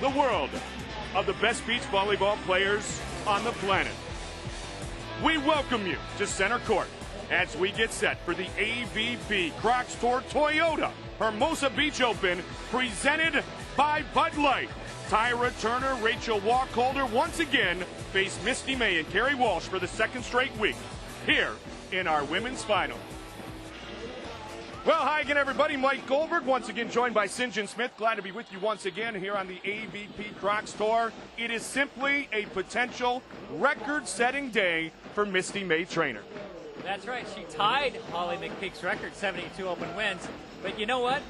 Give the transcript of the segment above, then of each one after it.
the world of the best beach volleyball players on the planet. We welcome you to center court as we get set for the AVP Crocs Tour Toyota Hermosa Beach Open, presented by Bud Light. Tyra Turner, Rachel Wacholder once again face Misty May and Carrie Walsh for the second straight week here in our women's final. Well, hi again, everybody. Mike Goldberg, once again joined by St. John Smith. Glad to be with you once again here on the AVP Crocs Tour. It is simply a potential record-setting day for Misty May Trainer. That's right. She tied Holly McPeak's record, 72 open wins. But you know what?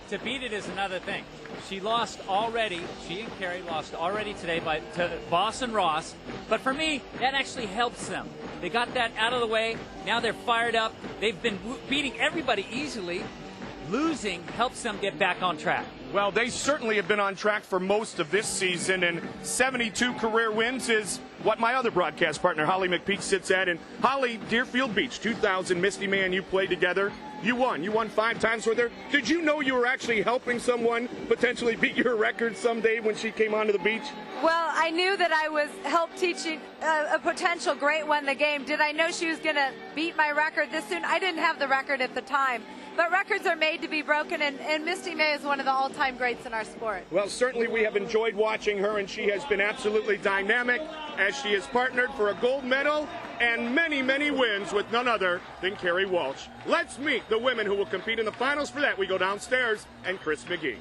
To beat it is another thing. She lost already. She and Carrie lost already today to Voss and Ross. But for me, that actually helps them. They got that out of the way. Now they're fired up. They've been beating everybody easily. Losing helps them get back on track. Well, they certainly have been on track for most of this season, and 72 career wins is what my other broadcast partner, Holly McPeak, sits at. And Holly, Deerfield Beach, 2000, Misty May and you played together. You won. You won 5 times with her. Did you know you were actually helping someone potentially beat your record someday when she came onto the beach? Well, I knew that I was help teaching a potential great one the game. Did I know she was going to beat my record this soon? I didn't have the record at the time. But records are made to be broken, and Misty May is one of the all-time greats in our sport. Well, certainly we have enjoyed watching her, and she has been absolutely dynamic as she has partnered for a gold medal and many, many wins with none other than Carrie Walsh. Let's meet the women who will compete in the finals. For that, we go downstairs and Chris McGee.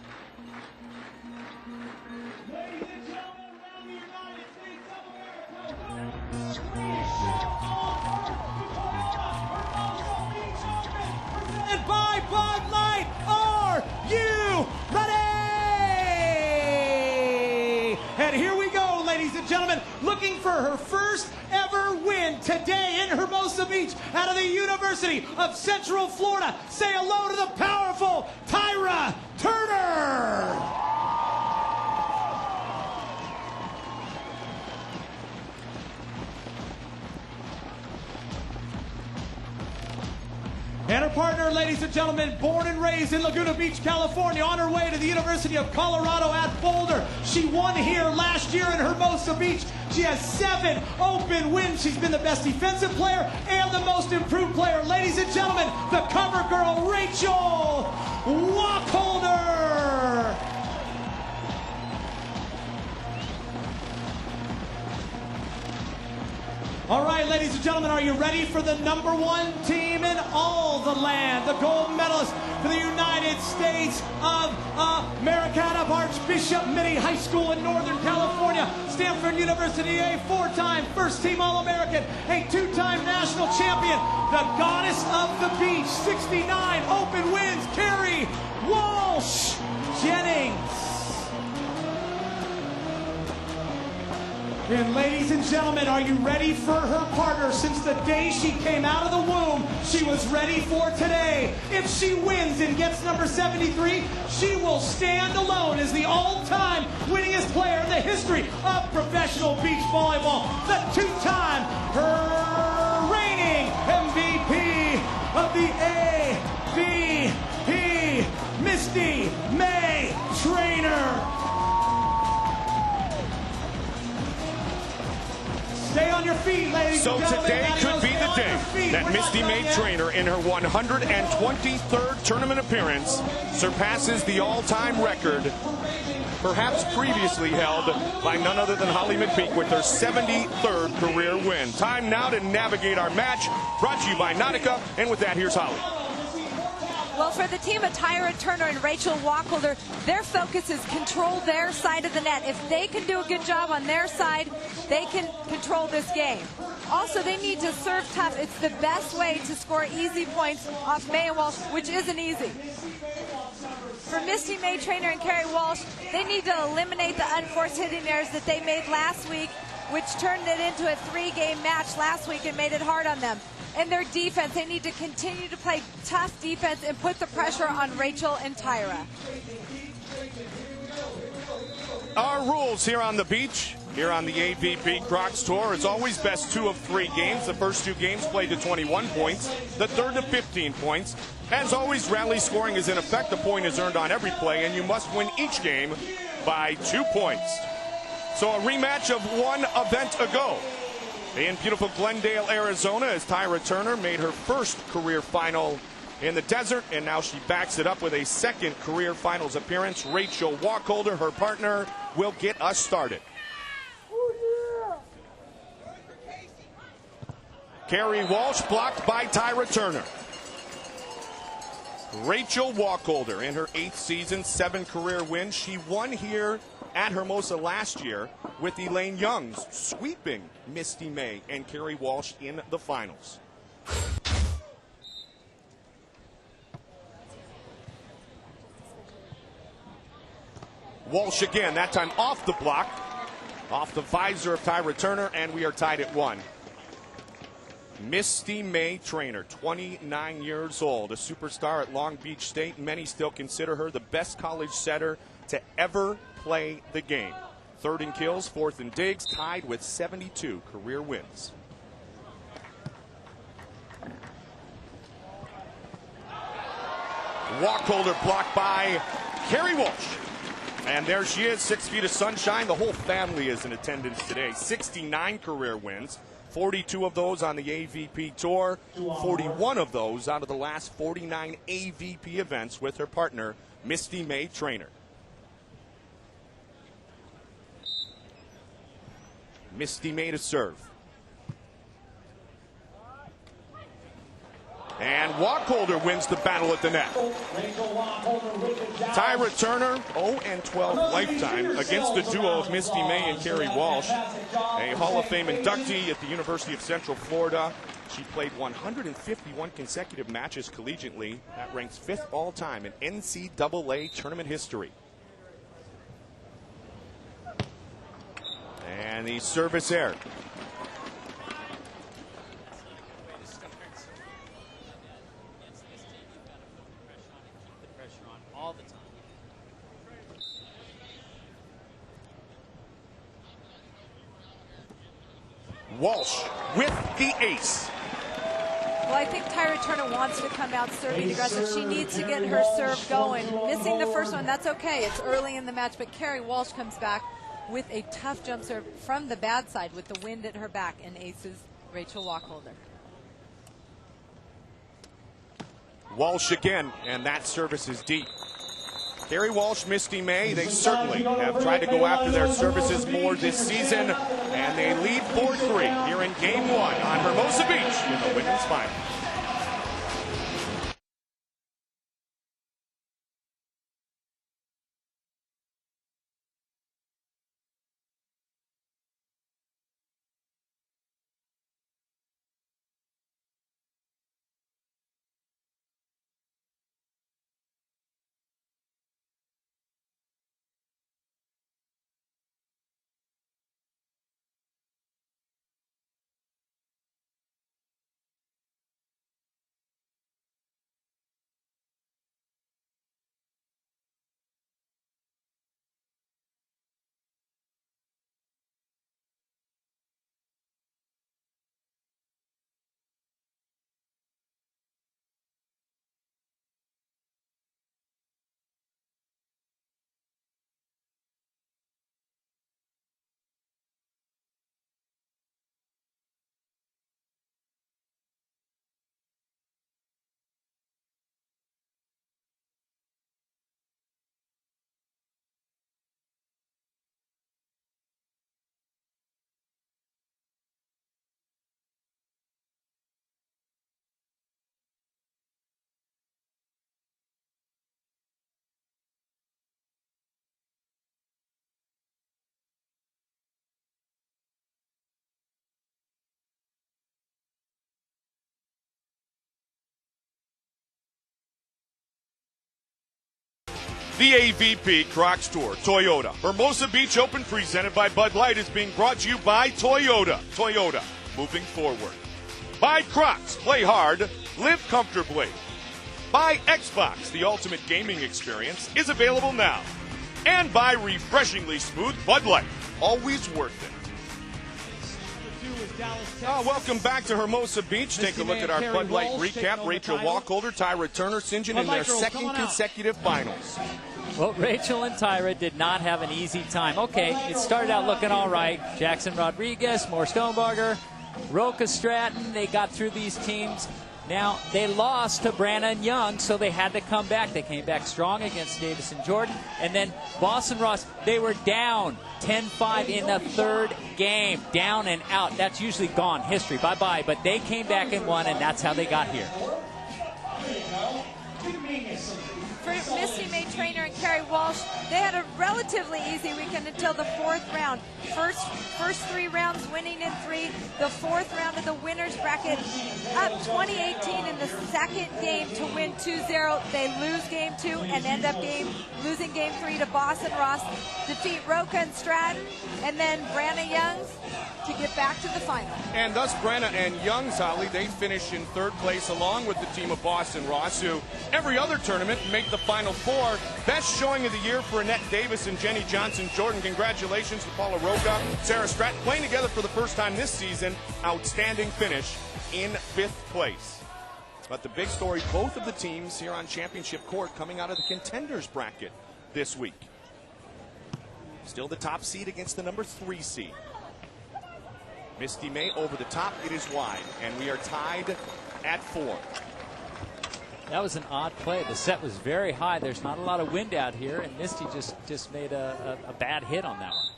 And by Bud Light, are you ready? And here we go, ladies and gentlemen, looking for her first ever win today in Hermosa Beach out of the University of Central Florida. Say hello to the powerful Tyra Turner. And her partner, ladies and gentlemen, born and raised in Laguna Beach, California, on her way to the University of Colorado at Boulder. She won here last year in Hermosa Beach. She has 7 open wins. She's been the best defensive player and the most improved player. Ladies and gentlemen, the cover girl, Rachel Wacholder. All right, ladies and gentlemen, are you ready for the #1 team in all the land? The gold medalist for the United States of America out of Archbishop Mitty High School in Northern California. Stanford University, a 4-time first-team All-American, a 2-time national champion. The goddess of the beach, 69 open wins, Carrie Walsh Jennings. And ladies and gentlemen, are you ready for her partner? Since the day she came out of the womb, she was ready for today. If she wins and gets number 73, she will stand alone as the all-time winningest player in the history of professional beach volleyball. The 2-time reigning MVP of the AVP, Misty May Trainer. Stay on your feet, ladies and gentlemen. So today could be the day that Misty May Trainer, in her 123rd tournament appearance, surpasses the all-time record, perhaps previously held by none other than Holly McPeak, with her 73rd career win. Time now to navigate our match, brought to you by Nautica. And with that, here's Holly. Well, for the team of Tyra Turner and Rachel Wacholder, their focus is control their side of the net. If they can do a good job on their side, they can control this game. Also, they need to serve tough. It's the best way to score easy points off May and Walsh, which isn't easy. For Misty May Trainer and Carrie Walsh, they need to eliminate the unforced hitting errors that they made last week, which turned it into a 3-game match last week and made it hard on them. And their defense, they need to continue to play tough defense and put the pressure on Rachel and Tyra. Our rules here on the beach, here on the AVP Crocs Tour, is always best 2 of 3 games. The first 2 games played to 21 points, the third to 15 points. As always, rally scoring is in effect. The point is earned on every play, and you must win each game by 2 points. So a rematch of one event ago. In beautiful Glendale, Arizona, as Tyra Turner made her first career final in the desert, and now she backs it up with a second career finals appearance. Rachel Wacholder, her partner, will get us started. Carrie Walsh blocked by Tyra Turner. Rachel Wacholder in her 8th season, 7 career wins. She won here at Hermosa last year with Elaine Youngs, sweeping Misty May and Carrie Walsh in the finals. Walsh again, that time off the block, off the visor of Tyra Turner, and we are tied at 1. Misty May Trainer, 29 years old, a superstar at Long Beach State. Many still consider her the best college setter to ever play the game. 3rd in kills, 4th in digs, tied with 72 career wins. Wacholder blocked by Carrie Walsh. And there she is, 6 feet of sunshine. The whole family is in attendance today. 69 career wins, 42 of those on the AVP Tour, 41 of those out of the last 49 AVP events with her partner, Misty May Trainer. Misty May to serve. And Wacholder wins the battle at the net. Tyra Turner, 0-12 lifetime against the duo of Misty May and Carrie Walsh. A Hall of Fame inductee at the University of Central Florida. She played 151 consecutive matches collegiately. That ranks 5th all-time in NCAA tournament history. And the service air. Walsh with the ace. Well, I think Tyra Turner wants to come out serving aggressive. She needs to get her serve going. Missing the first one, that's okay. It's early in the match, but Carrie Walsh comes back with a tough jump serve from the bad side with the wind at her back, and aces Rachel Wacholder. Walsh again, and that service is deep. Carrie Walsh, Misty May, they certainly have tried to go after their services more this season, and they lead 4-3 here in Game 1 on Hermosa Beach in the women's final. The AVP Crocs Tour Toyota Hermosa Beach Open presented by Bud Light is being brought to you by Toyota. Toyota, moving forward. By Crocs, play hard, live comfortably. By Xbox, the ultimate gaming experience is available now. And by refreshingly smooth Bud Light, always worth it. Welcome back to Hermosa Beach. Take a look at our Bud Light recap. Rachel Wacholder, Tyra Turner, St. John in their second consecutive finals. Well, Rachel and Tyra did not have an easy time. Okay, it started out looking all right. Jackson Rodriguez, Moore Stonebarger, Roca Stratton, they got through these teams. Now, they lost to Branna Young, so they had to come back. They came back strong against Davis and Jordan. And then Boss and Ross, they were down 10-5 in the third game. Down and out. That's usually gone. History. Bye-bye. But they came back and won, and that's how they got here. For Misty May Trainer and Carrie Walsh, they had a relatively easy weekend until the fourth round. First 3 rounds winning in 3. The fourth round of the winners bracket up 20-18 in the second game to win 2-0. They lose game 2 and end up losing game 3 to Boss and Ross, defeat Roca and Stratton, and then Branna Young's to get back to the final. And thus Branna and Young's, Holly, they finish in 3rd place along with the team of Boss and Ross, who every other tournament make the Final 4. Best showing of the year for Annette Davis and Jenny Johnson-Jordan. Congratulations to Paula Roca, Sarah Stratton, playing together for the first time this season. Outstanding finish in 5th place. But the big story, both of the teams here on championship court coming out of the contenders bracket this week. Still the top seed against the number 3 seed. Misty May over the top, it is wide, and we are tied at 4. That was an odd play. The set was very high. There's not a lot of wind out here, and Misty just made a bad hit on that one.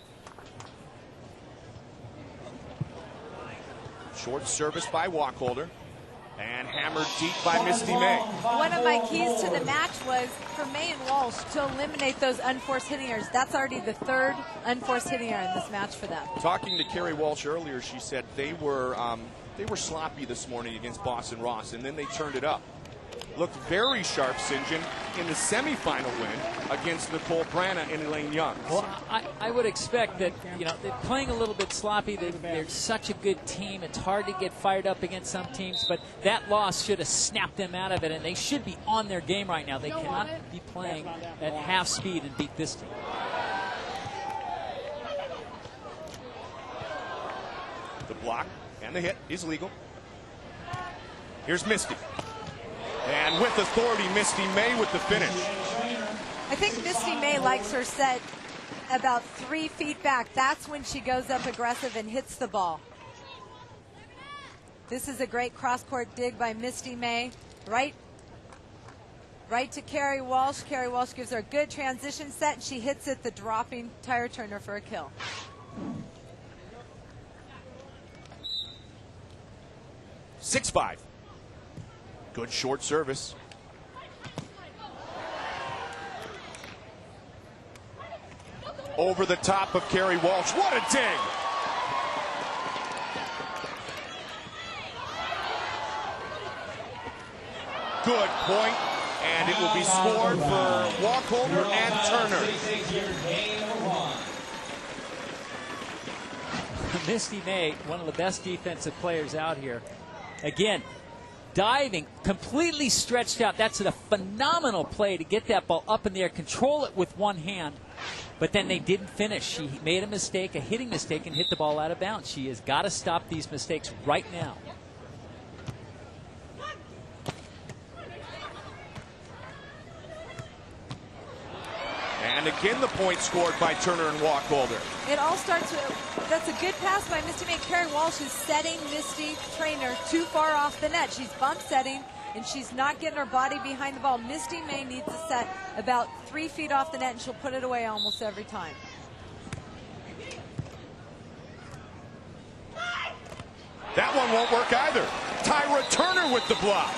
Short service by Wacholder, and hammered deep by Misty May. One of my keys to the match was for May and Walsh to eliminate those unforced hitting errors. That's already the 3rd unforced hitting error in this match for them. Talking to Carrie Walsh earlier, she said they were sloppy this morning against Boss and Ross, and then they turned it up. Looked very sharp, St. John, in the semifinal win against Nicole Branna and Elaine Young. Well, I would expect that, you know, they're playing a little bit sloppy. They're such a good team. It's hard to get fired up against some teams, but that loss should have snapped them out of it, and they should be on their game right now. They cannot be playing at half speed and beat this team. The block and the hit is legal. Here's Misty. And with authority, Misty May with the finish. I think Misty May likes her set about 3 feet back. That's when she goes up aggressive and hits the ball. This is a great cross-court dig by Misty May. Right to Carrie Walsh. Carrie Walsh gives her a good transition set, and she hits it, the dropping Tyra Turner for a kill. (6-5). Good short service. Over the top of Carrie Walsh. What a dig! Good point, and it will be scored for Wacholder and Turner. Misty May, one of the best defensive players out here. Again, diving, completely stretched out. That's a phenomenal play to get that ball up in the air, control it with one hand, but then they didn't finish. She made a mistake, a hitting mistake, and hit the ball out of bounds. She has got to stop these mistakes right now. And again, the point scored by Turner and Wacholder. It all starts with, that's a good pass by Misty May. Carrie Walsh is setting Misty Trainer too far off the net. She's bump setting, and she's not getting her body behind the ball. Misty May needs to set about 3 feet off the net, and she'll put it away almost every time. That one won't work either. Tyra Turner with the block.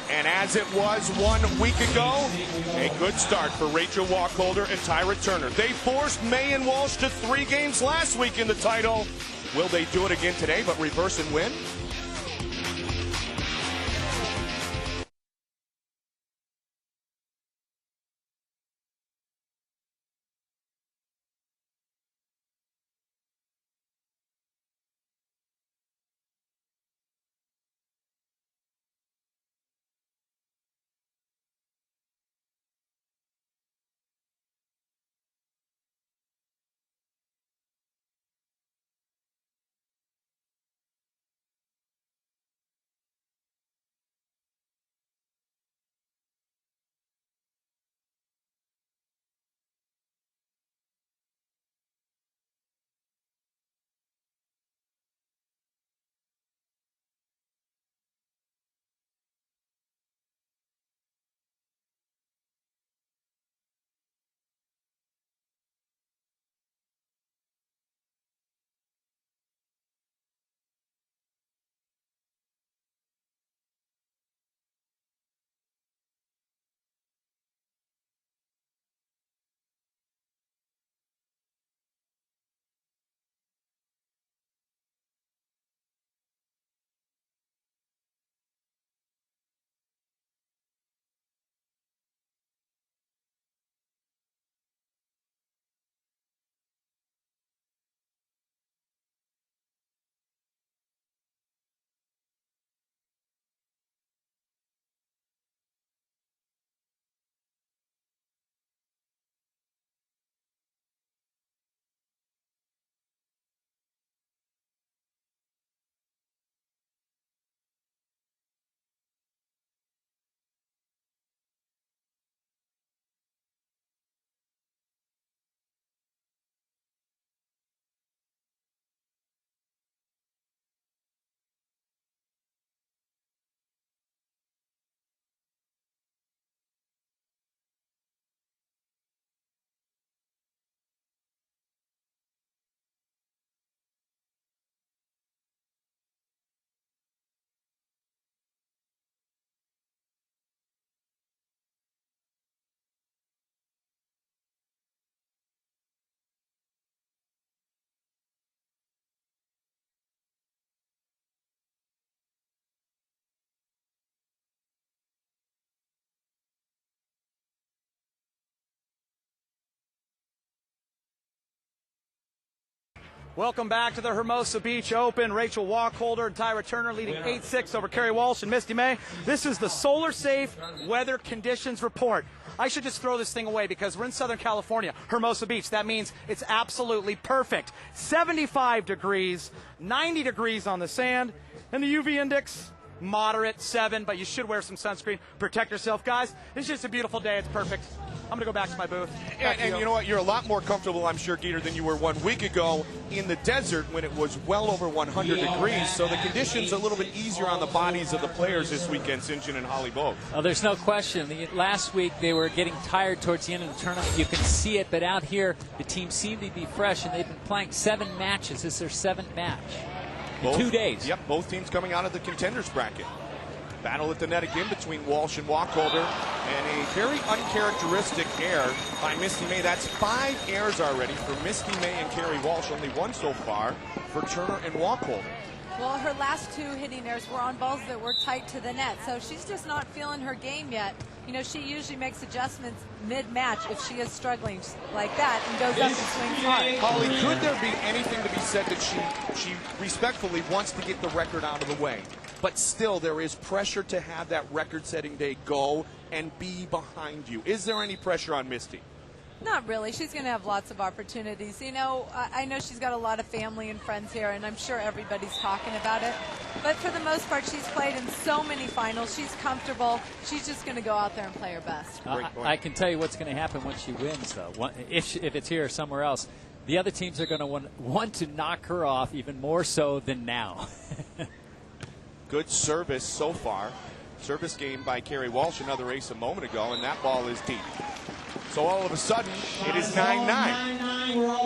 And as it was 1 week ago, a good start for Rachel Wacholder and Tyra Turner. They forced May and Walsh to 3 games last week in the title. Will they do it again today, but reverse and win? Welcome back to the Hermosa Beach Open. Rachel Wacholder and Tyra Turner leading 8-6 over Carrie Walsh and Misty May. This is the Solar Safe Weather Conditions Report. I should just throw this thing away because we're in Southern California, Hermosa Beach. That means it's absolutely perfect. 75 degrees, 90 degrees on the sand, and the UV index, moderate, 7, but you should wear some sunscreen. Protect yourself, guys. It's just a beautiful day. It's perfect. I'm going to go back to my booth. And you know what? You're a lot more comfortable, I'm sure, Geeter, than you were 1 week ago in the desert when it was well over 100 degrees. So the conditions a little bit easier on the bodies of the players this weekend, St. John and Holly both. Oh, there's no question. Last week they were getting tired towards the end of the tournament. You can see it, but out here the team seemed to be fresh, and they've been playing 7 matches. This is their 7th match in 2 days. Yep, both teams coming out of the contenders bracket. Battle at the net again between Walsh and Wacholder, and a very uncharacteristic error by Misty May. That's 5 errors already for Misty May and Carrie Walsh, only 1 so far for Turner and Wacholder. Well, her last 2 hitting errors were on balls that were tight to the net, so she's just not feeling her game yet. You know, she usually makes adjustments mid-match if she is struggling like that and goes up and swings hard. Holly, could there be anything to be said that she respectfully wants to get the record out of the way, but still there is pressure to have that record-setting day go and be behind you? Is there any pressure on Misty? Not really. She's going to have lots of opportunities. You know, I know she's got a lot of family and friends here, and I'm sure everybody's talking about it. But for the most part, she's played in so many finals. She's comfortable. She's just going to go out there and play her best. I can tell you what's going to happen when she wins, though. If it's here or somewhere else, the other teams are going to want to knock her off even more so than now. Good service so far. Service game by Carrie Walsh, another ace a moment ago, and that ball is deep. So all of a sudden, it is 9-9.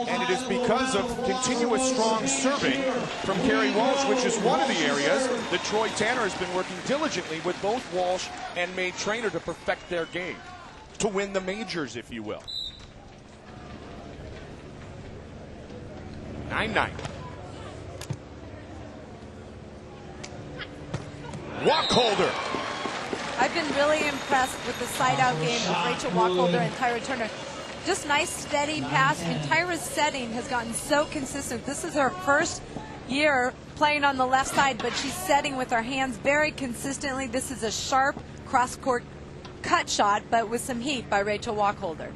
And it is because of continuous strong serving from Carrie Walsh, which is one of the areas that Troy Tanner has been working diligently with both Walsh and May Trainer to perfect their game, to win the majors, if you will. 9-9. Wacholder. I've been really impressed with the side-out game of Rachel Wacholder and Tyra Turner. Just nice, steady pass, and Tyra's setting has gotten so consistent. This is her first year playing on the left side, but she's setting with her hands very consistently. This is a sharp cross-court cut shot, but with some heat by Rachel Wacholder.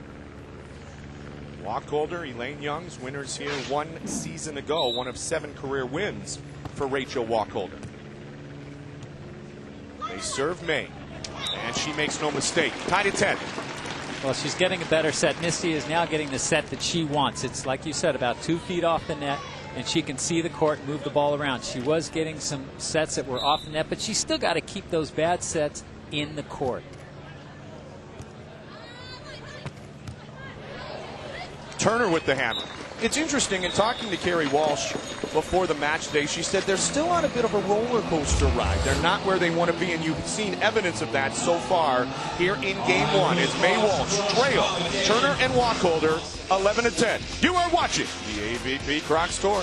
Wacholder, Elaine Young's winners here 1 season ago, one of 7 career wins for Rachel Wacholder. They serve May, and she makes no mistake. Tied at 10. Well, she's getting a better set. Misty is now getting the set that she wants. It's, like you said, about 2 feet off the net, and she can see the court and move the ball around. She was getting some sets that were off the net, but she's still got to keep those bad sets in the court. Turner with the hammer. It's interesting, in talking to Carrie Walsh before the match day, she said they're still on a bit of a roller coaster ride. They're not where they want to be, and you've seen evidence of that so far here in Game 1 as May Walsh trail Turner and Wacholder 11-10. You are watching the AVP Crocs Tour.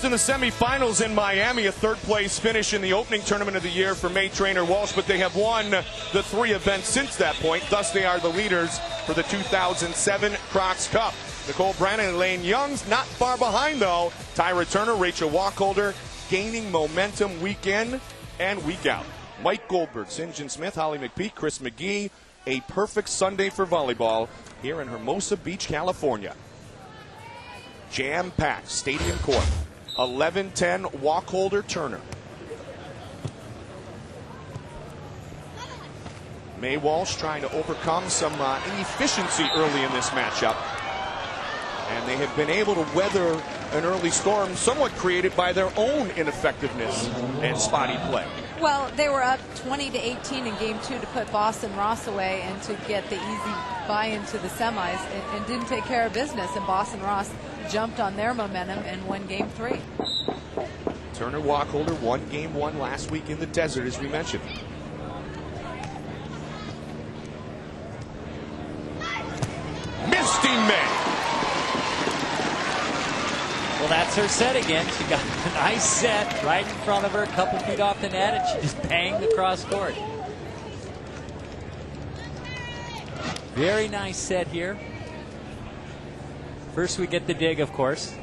in the semifinals in Miami, a third-place finish in the opening tournament of the year for May trainer Walsh, but they have won the 3 events since that point. Thus, they are the leaders for the 2007 Crocs Cup. Nicole Brannon and Lane Young's not far behind, though. Tyra Turner, Rachel Wacholder gaining momentum week in and week out. Mike Goldberg, St. Smith, Holly McPeak, Chris McGee. A perfect Sunday for volleyball here in Hermosa Beach, California. Jam-packed stadium court. 11-10 Wacholder Turner. May Walsh trying to overcome some inefficiency early in this matchup. And they have been able to weather an early storm somewhat created by their own ineffectiveness and spotty play. Well, they were up 20-18 in game 2 to put Boston Ross away and to get the easy bye into the semis, and didn't take care of business. And Boston Ross jumped on their momentum and won game 3. Turner Wacholder won game 1 last week in the desert, as we mentioned. Misty May. Well, that's her set again. She got a nice set right in front of her, a couple feet off the net, and she just banged across court. Very nice set here. First we get the dig, of course.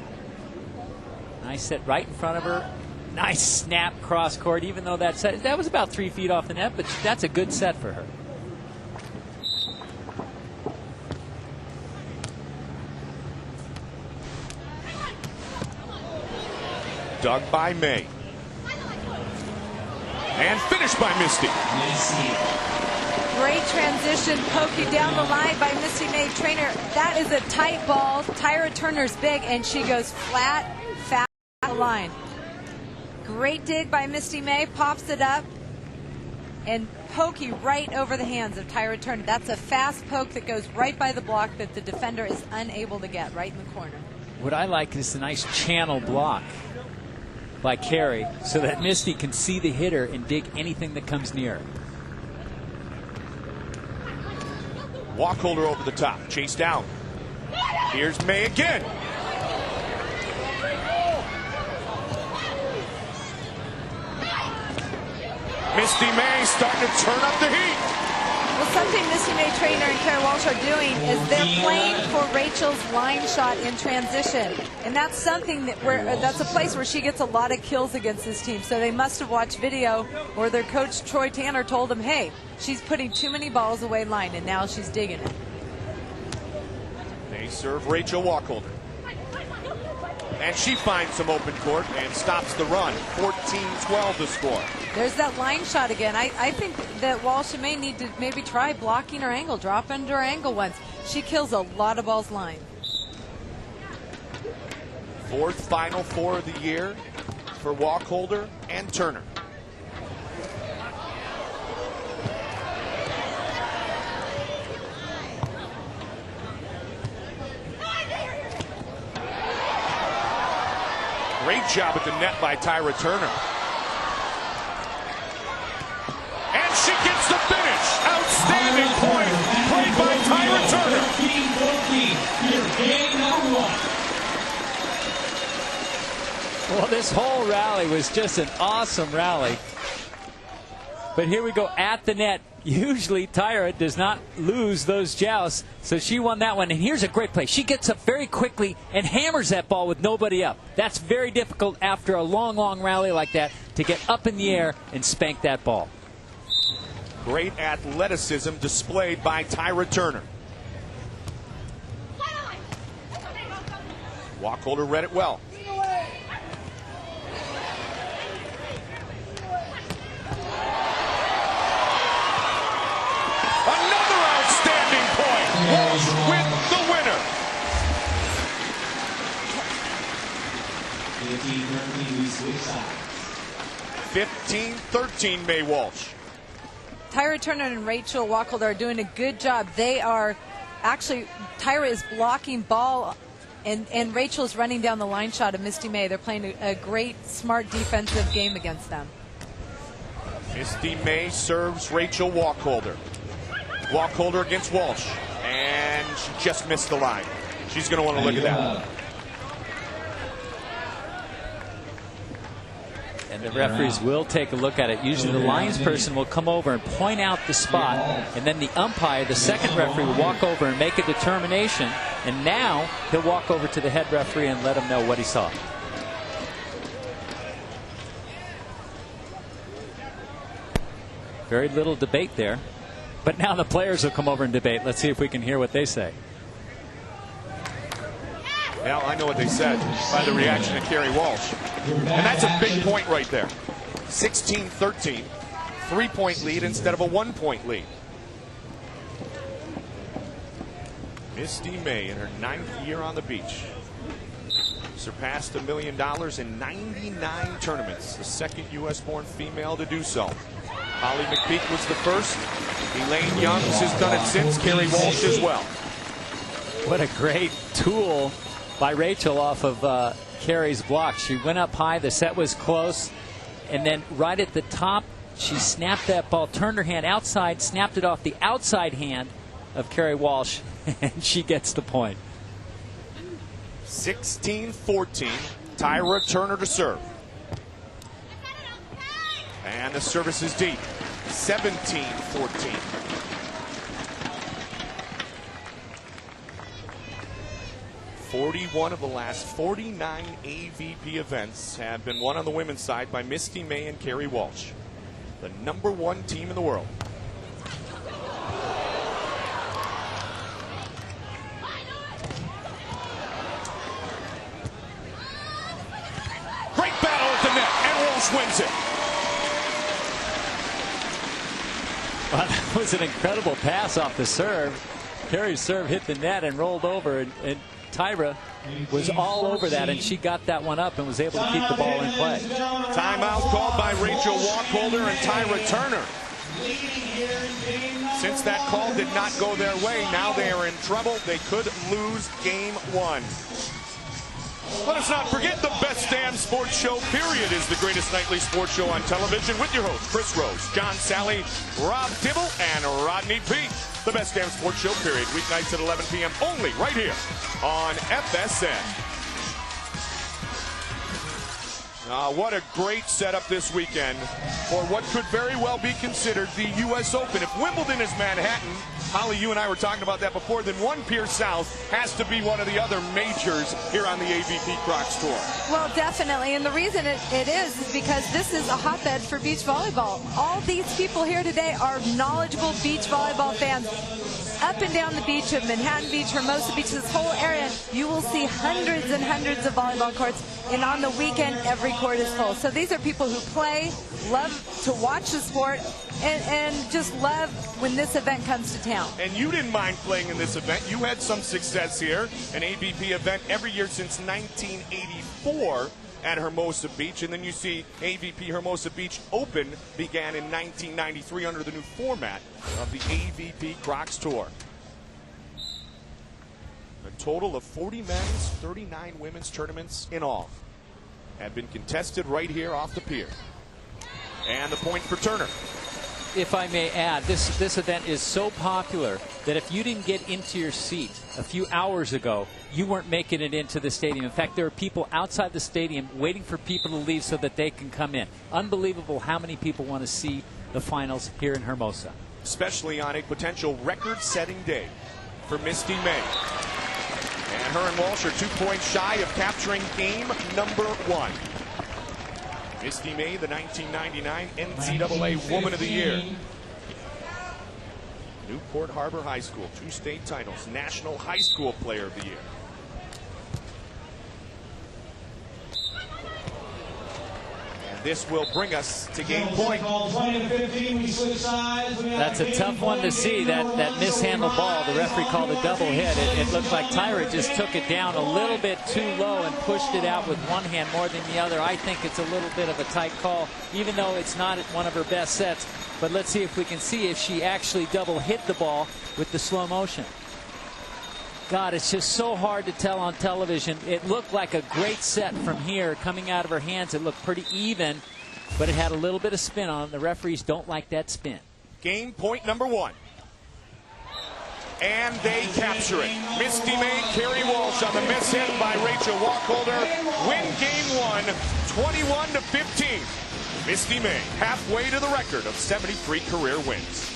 Nice set right in front of her. Nice snap cross court, even though that was about 3 feet off the net, but that's a good set for her. Dug by May. And finished by Misty. Great transition, pokey down the line by Misty May trainer. That is a tight ball. Tyra Turner's big, and she goes flat the line. Great dig by Misty May, pops it up, and pokey right over the hands of Tyra Turner. That's a fast poke that goes right by the block that the defender is unable to get, right in the corner. What I like is a nice channel block by Carey so that Misty can see the hitter and dig anything that comes near. Wacholder over the top, chase down. Here's May again. Misty May starting to turn up the heat. Well, something Misty May trainer and Carey Walsh are doing is they're playing for Rachel's line shot in transition, and that's something that's a place where she gets a lot of kills against this team. So they must have watched video, or their coach Troy Tanner told them, "Hey, she's putting too many balls away line, and now she's digging it." They serve Rachel Wacholder, and she finds some open court and stops the run. 14-12 to score. There's that line shot again. I think that Walsh may need to maybe try blocking her angle, drop under her angle once. She kills a lot of balls line. 4th Final Four of the year for Wacholder and Turner. Great job at the net by Tyra Turner. And she gets the finish. Outstanding point played by Tyra Turner. Well, this whole rally was just an awesome rally. But here we go at the net. Usually Tyra does not lose those jousts, so she won that one. And here's a great play. She gets up very quickly and hammers that ball with nobody up. That's very difficult after a long, long rally like that to get up in the air and spank that ball. Great athleticism displayed by Tyra Turner. Wacholder read it well. Another outstanding point. Walsh with the winner. 15-13 May Walsh. Tyra Turner and Rachel Wacholder are doing a good job. They are actually, Tyra is blocking ball, and Rachel's running down the line shot of Misty May. They're playing a great, smart defensive game against them. Misty May serves Rachel Wacholder. Wacholder against Walsh, and she just missed the line. She's going to want to look at that. And the referees will take a look at it. Usually the linesperson will come over and point out the spot, and then the umpire, the second referee, will walk over and make a determination. And now he'll walk over to the head referee and let him know what he saw. Very little debate there. But now the players will come over and debate. Let's see if we can hear what they say. Well, I know what they said by the reaction of Kerry Walsh. And that's a big point right there. 16-13. 3-point lead instead of a 1-point lead. Misty May in her 9th year on the beach. Surpassed $1 million in 99 tournaments. The second U.S.-born female to do so. Holly McPeak was the first. Elaine Youngs has done it since. Kerry Walsh as well. What a great tool by Rachel off of Kerry's block. She went up high. The set was close. And then right at the top, she snapped that ball, turned her hand outside, snapped it off the outside hand of Kerry Walsh, and she gets the point. 16-14. Tyra Turner to serve. And the service is deep. 17-14. Forty-one of the last 49 AVP events have been won on the women's side by Misty May and Kerry Walsh, the #1 team in the world. Great battle at the net, and Walsh wins it. Well, that was an incredible pass off the serve. Kerry's serve hit the net and rolled over, and Tyra was all over that, and she got that one up and was able to keep the ball in play. Timeout called by Rachel Wacholder and Tyra Turner. Since that call did not go their way, now they are in trouble. They could lose game 1. Let us not forget the best damn sports show, period, is the greatest nightly sports show on television with your hosts, Chris Rose, John Sally, Rob Dibble, and Rodney Peete. The best damn sports show, period, weeknights at 11 p.m. only right here on FSN. What a great setup this weekend for what could very well be considered the U.S. Open. If Wimbledon is Manhattan, Holly, you and I were talking about that before, then one pier south has to be one of the other majors here on the AVP Crocs Tour. Well, definitely, and the reason it is because this is a hotbed for beach volleyball. All these people here today are knowledgeable beach volleyball fans. Up and down the beach of Manhattan Beach, Hermosa Beach, this whole area, you will see hundreds and hundreds of volleyball courts, and on the weekend, every court is full. So these are people who play, love to watch the sport, and just love when this event comes to town. And you didn't mind playing in this event. You had some success here, an AVP event every year since 1984 at Hermosa Beach. And then you see AVP Hermosa Beach Open began in 1993 under the new format of the AVP Crocs Tour. A total of 40 men's, 39 women's tournaments in all have been contested right here off the pier. And the point for Turner. If I may add, this event is so popular that if you didn't get into your seat a few hours ago, you weren't making it into the stadium. In fact, there are people outside the stadium waiting for people to leave so that they can come in. Unbelievable how many people want to see the finals here in Hermosa. Especially on a potential record-setting day for Misty May. And her and Walsh are 2 points shy of capturing game #1. Misty May, the 1999 NCAA Woman of the Year. Newport Harbor High School, 2 state titles, National High School Player of the Year. And this will bring us to game point. That's a tough one to see, that mishandled ball. The referee called a double hit. It looked like Tyra just took it down a little bit too low and pushed it out with one hand more than the other. I think it's a little bit of a tight call, even though it's not one of her best sets. But let's see if we can see if she actually double hit the ball with the slow motion. God, it's just so hard to tell on television. It looked like a great set from here coming out of her hands. It looked pretty even, but it had a little bit of spin on it. The referees don't like that spin. Game point #1. And they capture it. Misty May, Kerry Walsh on the miss hit by Rachel Wacholder. Win game 1, 21-15. Misty May halfway to the record of 73 career wins.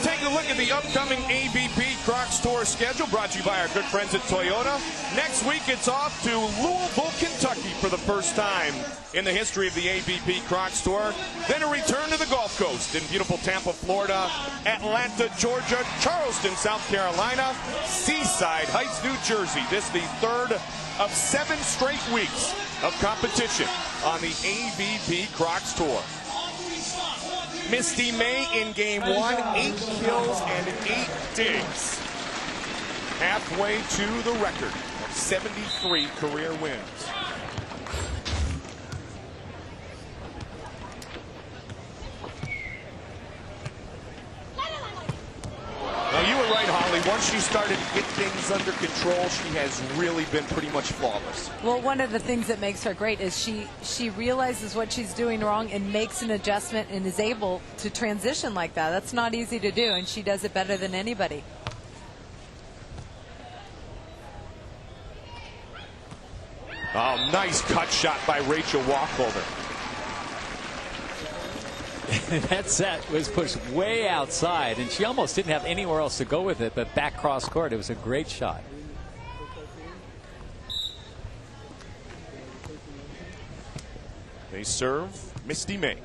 Taking a look at the upcoming AVP Crocs Tour schedule, brought to you by our good friends at Toyota. Next week, it's off to Louisville, Kentucky for the first time in the history of the AVP Crocs Tour. Then a return to the Gulf Coast in beautiful Tampa, Florida, Atlanta, Georgia, Charleston, South Carolina, Seaside Heights, New Jersey. This is the third of 7 straight weeks of competition on the AVP Crocs Tour. Misty May in game 1, 8 kills and 8 digs. Halfway to the record of 73 career wins. Now, you were right, Holly. Once she started to get things under control, she has really been pretty much flawless. Well, one of the things that makes her great is she realizes what she's doing wrong and makes an adjustment and is able to transition like that. That's not easy to do, and she does it better than anybody. Oh, nice cut shot by Rachel Wacholder. That set was pushed way outside, and she almost didn't have anywhere else to go with it, but back cross court, it was a great shot. They serve Misty May.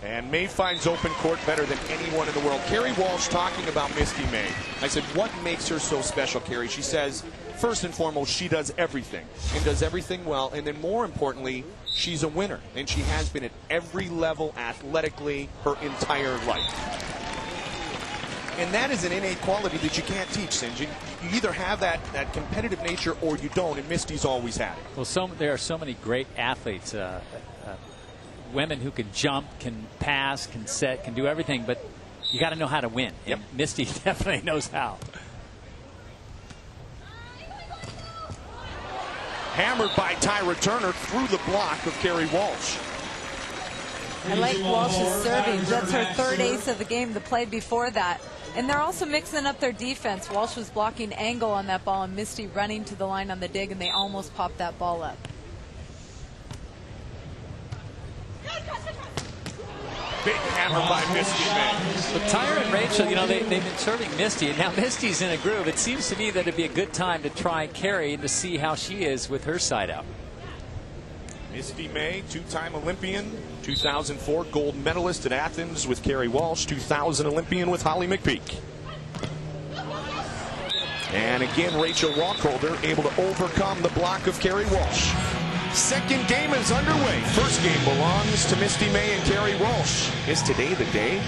And May finds open court better than anyone in the world. Kerry Walsh talking about Misty May. I said, what makes her so special, Kerry? She says, first and foremost, she does everything and does everything well. And then more importantly, she's a winner. And she has been at every level athletically her entire life. And that is an innate quality that you can't teach, Sinjin. You either have that competitive nature or you don't, and Misty's always had it. Well, there are so many great athletes, women who can jump, can pass, can set, can do everything, but you got to know how to win. Yep. And Misty definitely knows how. Hammered by Tyra Turner through the block of Kerry Walsh. I like Walsh's serving. That's her third ace of the game, the play before that. And they're also mixing up their defense. Walsh was blocking angle on that ball, and Misty running to the line on the dig, and they almost popped that ball up. Big hammer by Misty May. But Tyra and Rachel, you know, they've been serving Misty, and now Misty's in a groove. It seems to me that it'd be a good time to try Kerry and to see how she is with her side out. Misty May, two-time Olympian, 2004 gold medalist at Athens with Kerry Walsh, 2000 Olympian with Holly McPeak. And again, Rachel Wacholder able to overcome the block of Kerry Walsh. Second game is underway. First game belongs to Misty May and Kerry Walsh. Is today the day?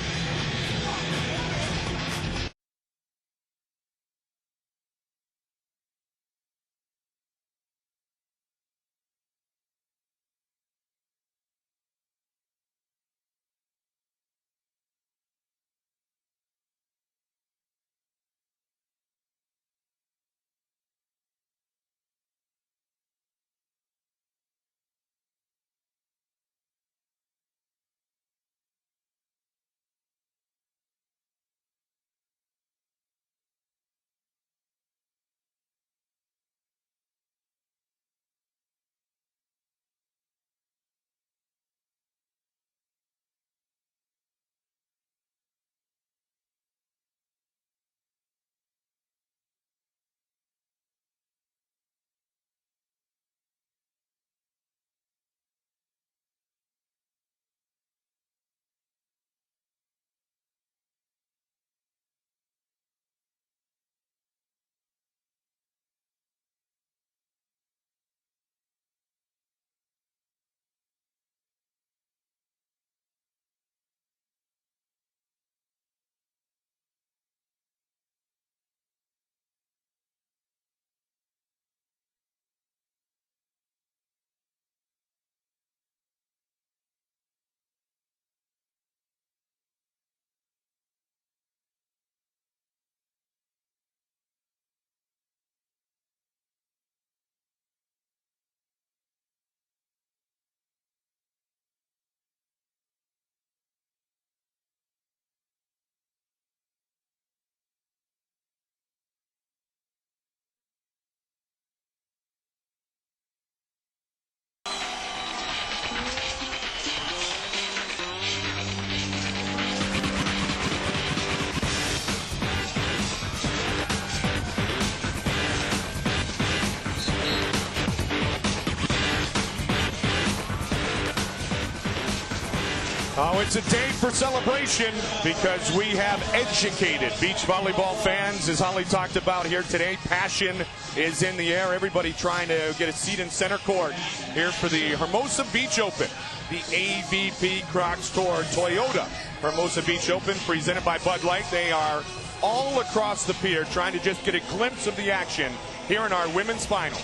Oh, it's a day for celebration because we have educated beach volleyball fans, as Holly talked about here today. Passion is in the air. Everybody trying to get a seat in center court here for the Hermosa Beach Open, the AVP Crocs Tour Toyota Hermosa Beach Open presented by Bud Light. They are all across the pier trying to just get a glimpse of the action here in our women's final.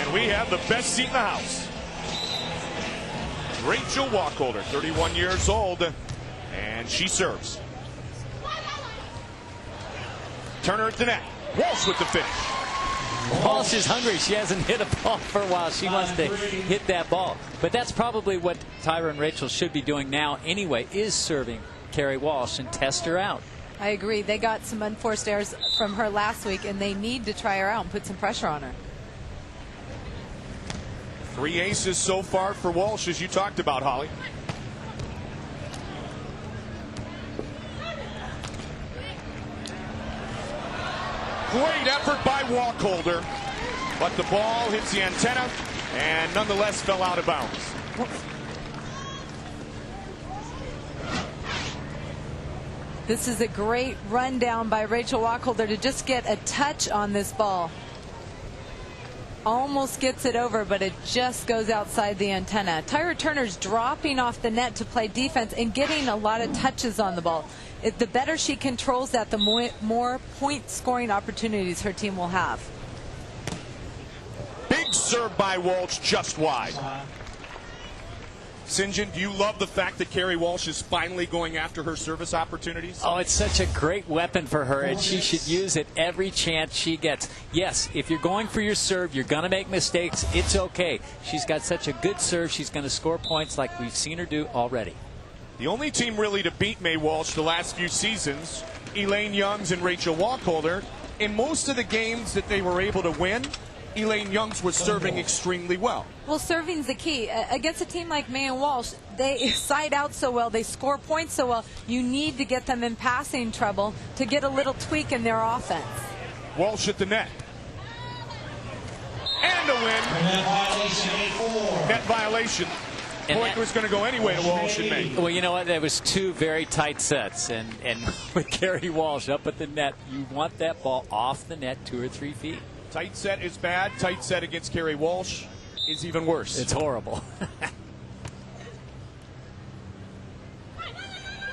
And we have the best seat in the house. Rachel Wacholder, 31 years old, and she serves. Turner at the net. Walsh with the finish. Walsh is hungry. She hasn't hit a ball for a while. She wants to hit that ball. But that's probably what Tyra and Rachel should be doing now anyway, is serving Kerry Walsh and test her out. I agree. They got some unforced errors from her last week, and they need to try her out and put some pressure on her. 3 aces so far for Walsh, as you talked about, Holly. Great effort by Wacholder, but the ball hits the antenna and nonetheless fell out of bounds. This is a great rundown by Rachel Wacholder to just get a touch on this ball. Almost gets it over, but it just goes outside the antenna. Tyra Turner's dropping off the net to play defense and getting a lot of touches on the ball. The better she controls that, the more point scoring opportunities her team will have. Big serve by Walsh, just wide. St. John, do you love the fact that Kerry Walsh is finally going after her service opportunities? Oh, it's such a great weapon for her, and she should use it every chance she gets. Yes, if you're going for your serve, you're going to make mistakes. It's okay. She's got such a good serve. She's going to score points like we've seen her do already. The only team really to beat May Walsh the last few seasons, Elaine Youngs and Rachel Wacholder. In most of the games that they were able to win, Elaine Youngs was serving extremely well. Well, serving's the key. Against a team like May and Walsh, they side out so well, they score points so well. You need to get them in passing trouble to get a little tweak in their offense. Walsh at the net. And and a win. Net violation. Point was going to go anyway to Walsh and May. Well, you know what? There was two very tight sets, and with Kerry Walsh up at the net, you want that ball off the net 2 or 3 feet. Tight set is bad. Tight set against Kerry Walsh is even worse. It's horrible.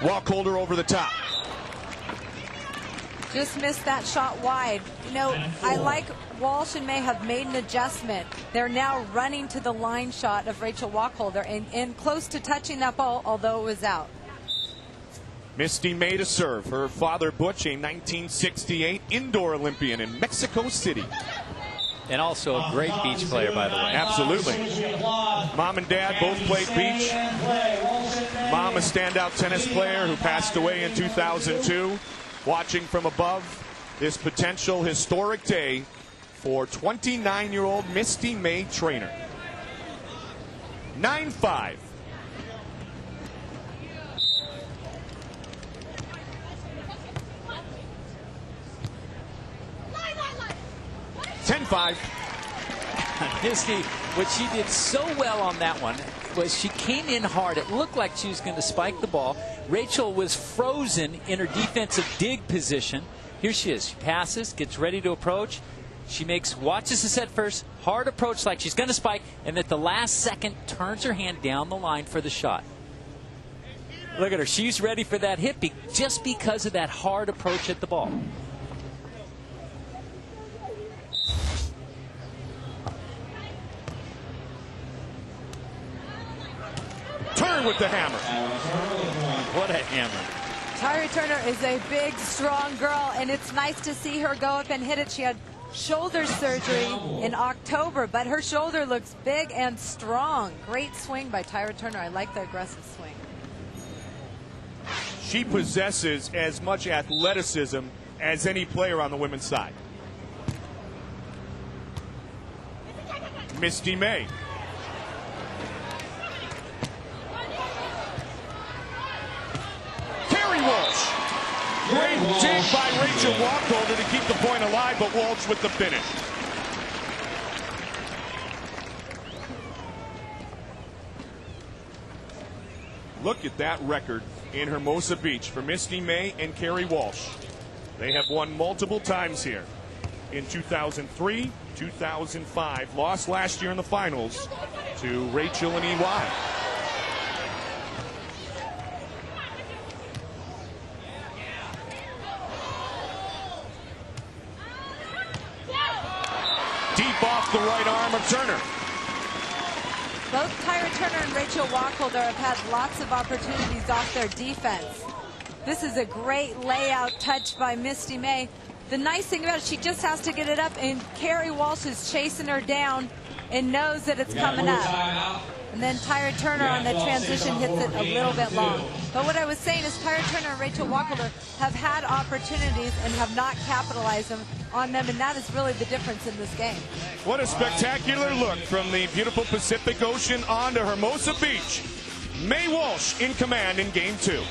Wacholder over the top. Just missed that shot wide. You know, I like Walsh and May have made an adjustment. They're now running to the line shot of Rachel Wacholder and close to touching that ball, although it was out. Misty May to serve. Her father, Butch, a 1968 indoor Olympian in Mexico City. And also a great beach player, by the way. Absolutely. Mom and Dad both played beach. Mom, a standout tennis player who passed away in 2002. Watching from above this potential historic day for 29-year-old Misty May Trainer. 9-5. Misty, what she did so well on that one was she came in hard. It looked like she was going to spike the ball. Rachel was frozen in her defensive dig position. Here she is. She passes, gets ready to approach. She watches the set first, hard approach like she's going to spike, and at the last second turns her hand down the line for the shot. Look at her. She's ready for that hit just because of that hard approach at the ball. Turn with the hammer. What a hammer. Tyra Turner is a big, strong girl, and it's nice to see her go up and hit it. She had shoulder surgery in October, but her shoulder looks big and strong. Great swing by Tyra Turner. I like the aggressive swing. She possesses as much athleticism as any player on the women's side. Misty May. Walsh. Great dig by Rachel Wacholder to keep the point alive, but Walsh with the finish. Look at that record in Hermosa Beach for Misty May and Kerry Walsh. They have won multiple times here. In 2003, 2005, lost last year in the finals to Rachel and EY. Deep off the right arm of Turner. Both Tyra Turner and Rachel Wacholder have had lots of opportunities off their defense. This is a great layout touch by Misty May. The nice thing about it, she just has to get it up, and Kerry Walsh is chasing her down and knows that it's coming up. And then Tyra Turner on the transition hits it a little bit long. But what I was saying is Tyra Turner and Rachel Wacholder have had opportunities and have not capitalized on them, and that is really the difference in this game. What a spectacular look from the beautiful Pacific Ocean onto Hermosa Beach. May Walsh in command in Game 2.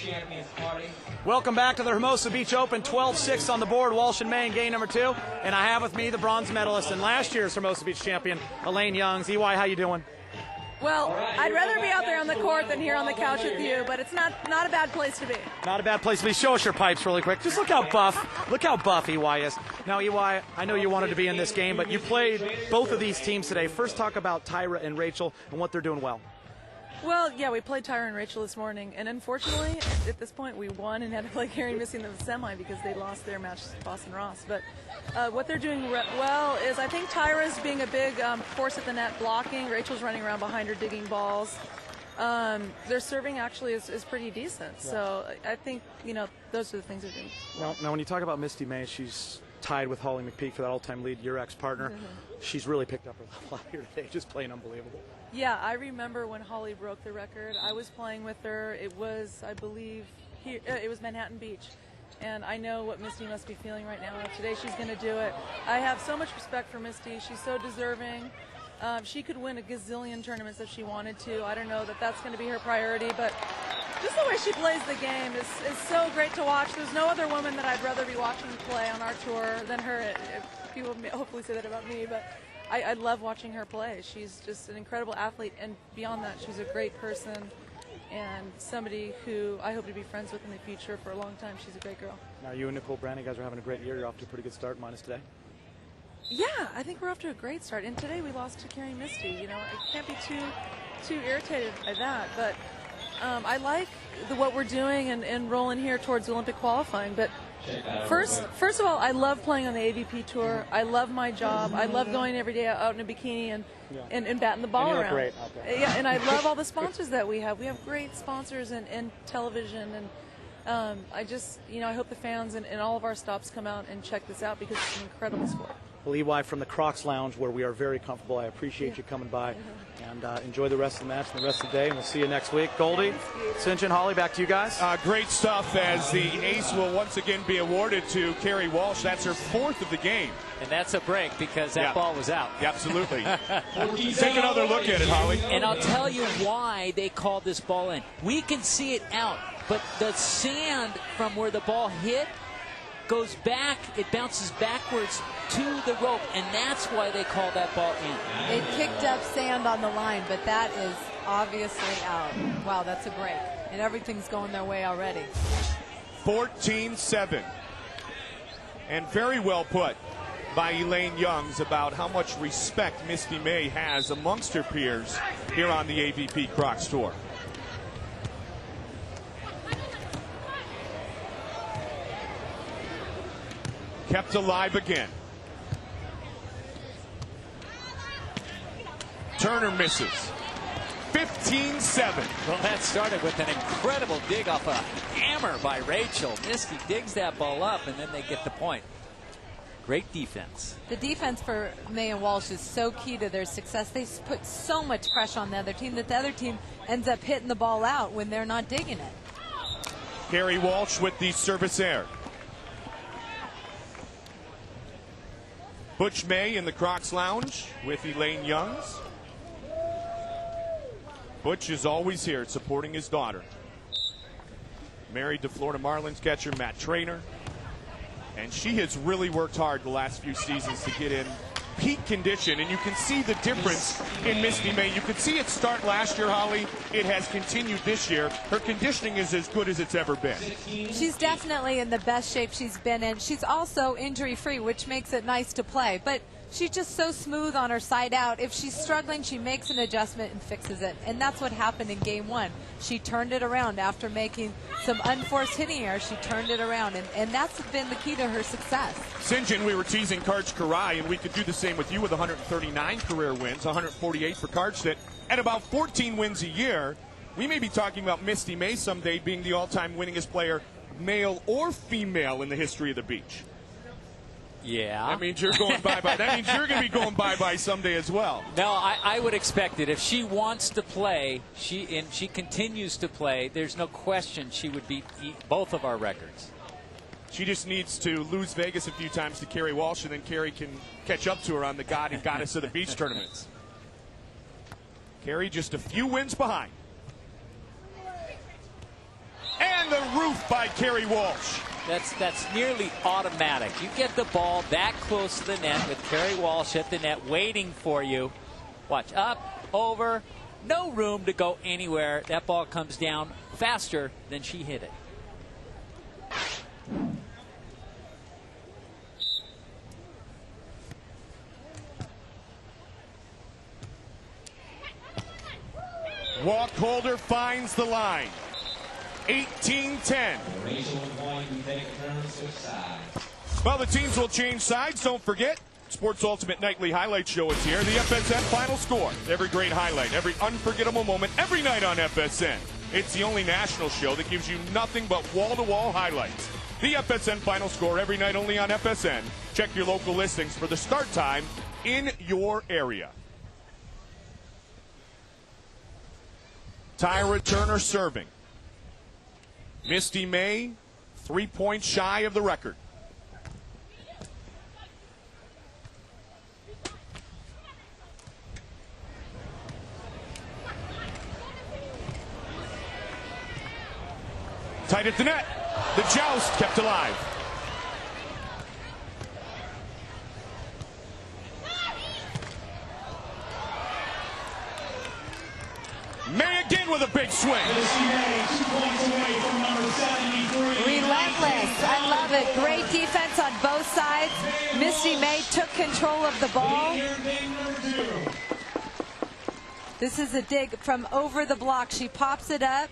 champions party. Welcome back to the Hermosa Beach Open. 12-6 on the board. Walsh and May in game number 2. And I have with me the bronze medalist and last year's Hermosa Beach champion, Elaine Youngs. EY, how you doing? Well, I'd rather be out there on the court than here on the couch with you, but it's not a bad place to be. Not a bad place to be. Show us your pipes really quick. Just look how buff EY is. Now, EY, I know you wanted to be in this game, but you played both of these teams today. First, talk about Tyra and Rachel and what they're doing well. Well, yeah, we played Tyra and Rachel this morning, and unfortunately, at this point, we won and had to play Carrie missing the semi because they lost their match to Boston Ross. But what they're doing well is I think Tyra's being a big force at the net blocking. Rachel's running around behind her digging balls. Their serving actually is pretty decent. Yeah. So I think, those are the things they're doing well. Now, when you talk about Misty May, she's tied with Holly McPeak for that all-time lead, your ex-partner. She's really picked up her level here today, just playing unbelievable. Yeah, I remember when Holly broke the record. I was playing with her. It was, I believe, here, it was Manhattan Beach. And I know what Misty must be feeling right now. Today she's going to do it. I have so much respect for Misty. She's so deserving. She could win a gazillion tournaments if she wanted to. I don't know that that's going to be her priority, but just the way she plays the game is so great to watch. There's no other woman that I'd rather be watching play on our tour than her. People hopefully say that about me, but I love watching her play. She's just an incredible athlete, and beyond that, she's a great person and somebody who I hope to be friends with in the future for a long time. She's a great girl. Now, you and Nicole Brandy, guys are having a great year. You're off to a pretty good start, minus today. Yeah, I think we're off to a great start. And today we lost to Carrie Misty. I can't be too irritated by that. But I like what we're doing and rolling here towards Olympic qualifying. But first of all, I love playing on the AVP tour. I love my job. I love going every day out in a bikini and batting the ball around. Great out there. Yeah, and I love all the sponsors that we have. We have great sponsors in television, and I just, I hope the fans and all of our stops come out and check this out because it's an incredible sport. Well, EY, from the Crocs Lounge, where we are very comfortable, I appreciate you coming by. And enjoy the rest of the match and the rest of the day, and we'll see you next week. Goldie, Cinch, and Holly, back to you guys. Great stuff as the ace will once again be awarded to Carrie Walsh. That's her 4th of the game. And that's a break because that ball was out. Yeah, absolutely. Take another look at it, Holly. And I'll tell you why they called this ball in. We can see it out, but the sand from where the ball hit goes back, it bounces backwards to the rope, and that's why they call that ball in. It kicked up sand on the line, but that is obviously out. Wow, that's a break. And everything's going their way already. 14-7. And very well put by Elaine Youngs about how much respect Misty May has amongst her peers here on the AVP Crocs Tour. Kept alive again. Turner misses. 15-7. Well, that started with an incredible dig off a hammer by Rachel. Misty digs that ball up, and then they get the point. Great defense. The defense for May and Walsh is so key to their success. They put so much pressure on the other team that the other team ends up hitting the ball out when they're not digging it. Carrie Walsh with the service air. Butch May in the Crocs Lounge with Elaine Youngs. Butch is always here supporting his daughter. Married to Florida Marlins catcher Matt Trainer. And she has really worked hard the last few seasons to get in peak condition. And you can see the difference in Misty May. You could see it start last year, Holly. It has continued this year. Her conditioning is as good as it's ever been. She's definitely in the best shape she's been in. She's also injury-free, which makes it nice to play. But she's just so smooth on her side out. If she's struggling, she makes an adjustment and fixes it. And that's what happened in game one. She turned it around after making some unforced hitting errors. She turned it around, and that's been the key to her success. Sinjin, we were teasing Karch Karai, and we could do the same with you with 139 career wins, 148 for Karch, at about 14 wins a year. We may be talking about Misty May someday being the all-time winningest player, male or female, in the history of the beach. Yeah. That means you're going bye-bye. That means you're going to be going bye-bye someday as well. No, I would expect it. If she wants to play, she continues to play, there's no question she would beat both of our records. She just needs to lose Vegas a few times to Carrie Walsh, and then Carrie can catch up to her on the God and Goddess of the Beach tournaments. Carrie just a few wins behind. And the by Kerry Walsh. That's nearly automatic. You get the ball that close to the net with Kerry Walsh at the net waiting for you. Watch, up, over, no room to go anywhere. That ball comes down faster than she hit it. Wacholder finds the line. 18-10. Well, the teams will change sides. Don't forget, Sports Ultimate Nightly Highlight Show is here. The FSN Final Score. Every great highlight, every unforgettable moment, every night on FSN. It's the only national show that gives you nothing but wall-to-wall highlights. The FSN Final Score every night only on FSN. Check your local listings for the start time in your area. Tyra Turner serving. Misty May, 3 points shy of the record. Tight at the net. The joust kept alive. May again with a big swing. Relentless. I love it. Great defense on both sides. Misty May took control of the ball. This is a dig from over the block. She pops it up.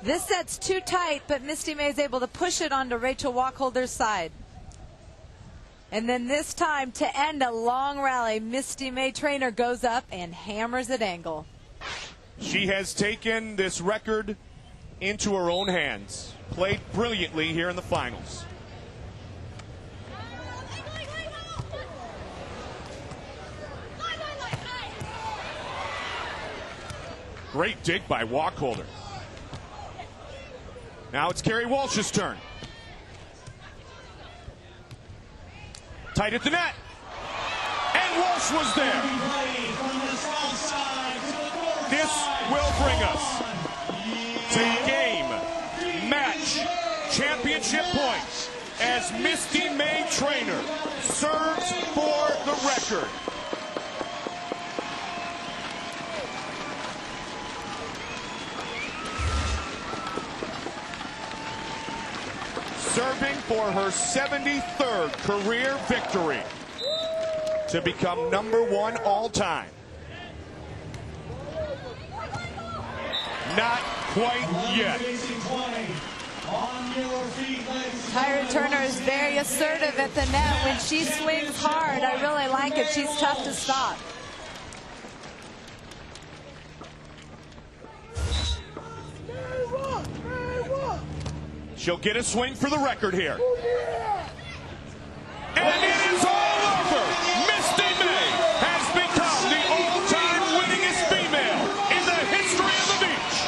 This set's too tight, but Misty May is able to push it onto Rachel Wacholder's side. And then this time, to end a long rally, Misty May Trainer goes up and hammers at angle. She has taken this record into her own hands. Played brilliantly here in the finals. Great dig by Wacholder. Now it's Kerry Walsh's turn. Tight at the net. And Walsh was there. This will bring us to game, match, championship points as Misty May Trainer serves for the record. Serving for her 73rd career victory to become #1 all-time. Not quite yet. Tyra Turner is very assertive at the net. When she swings hard, I really like it. She's tough to stop. She'll get a swing for the record here. And it is all over. Misty May has become the all-time winningest female in the history of the beach.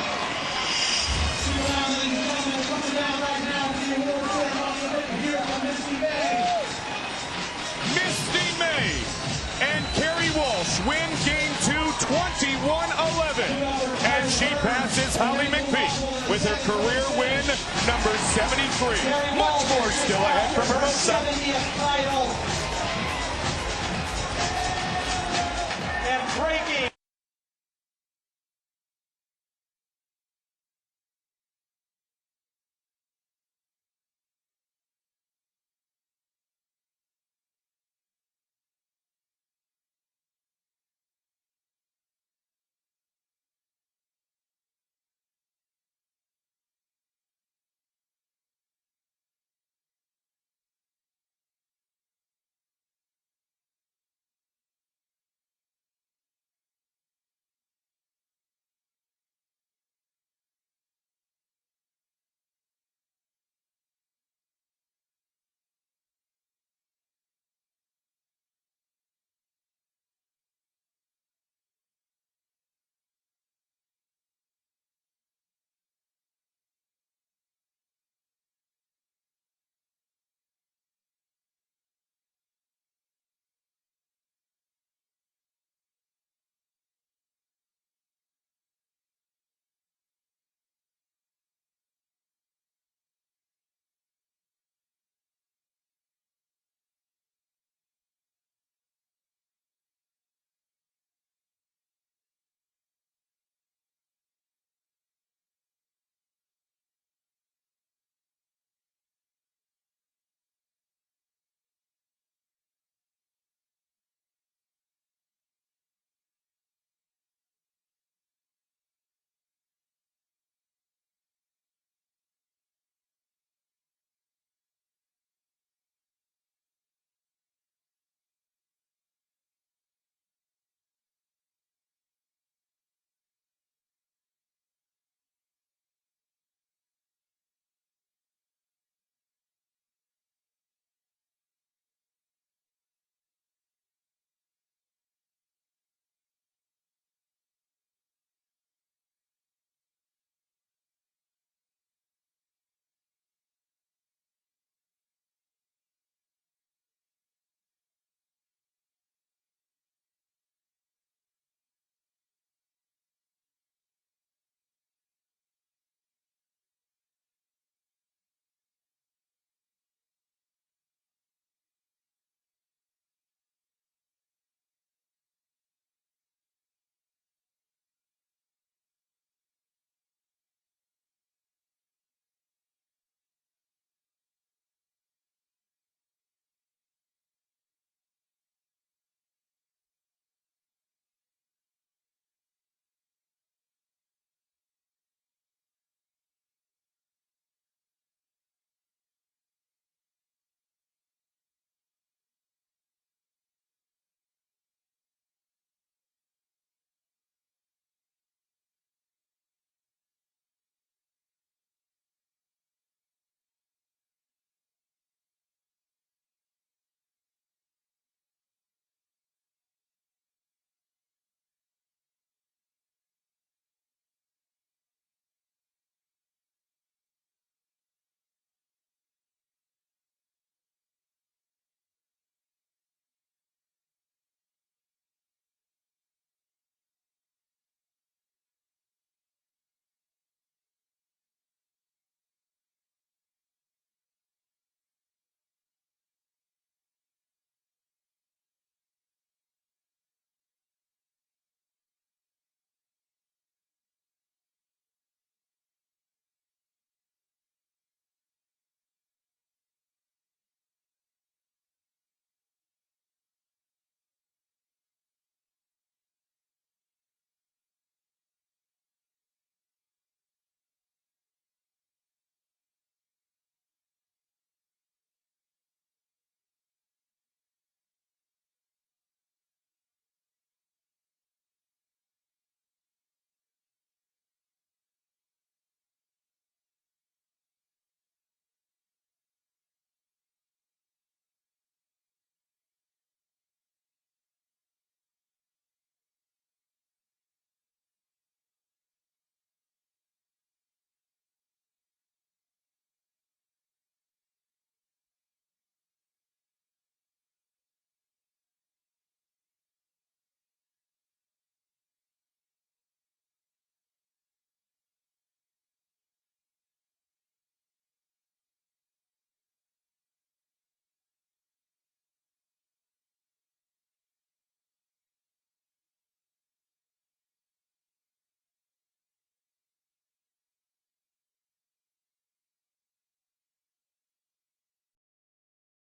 Misty May and Kerry Walsh win Game 2 21-11 as she passes Holly McPeak with her career win number 73. Much more still ahead from Hermosa. And breaking.